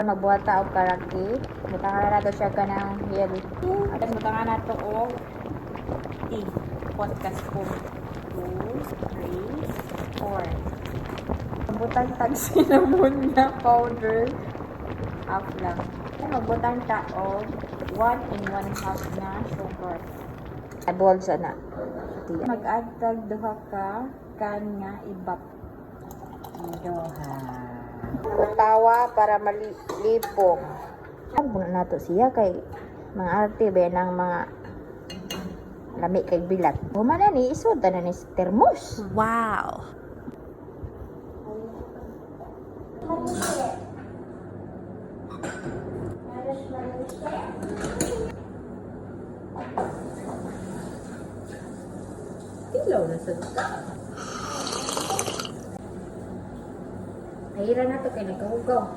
Magbuhat ta og karaki. Butangan na nato siya kanang yellow. Atas butangan nato og tea. Podcast po. 2, 3, 4. Butang tag cinnamon na powder. Half lang. Magbutang ta og 1 and 1/2 na sugar. Adwal sa na. Mag-add tag duha ka kan nga ibap. Duha. Tawa para malipong. Ano na to siya kay mga arte ba ng mga lami kay bilat. Humana ni isod na ni termos. Wow. Tilaw na sa duka. Mahira na to kay nagkahugaw.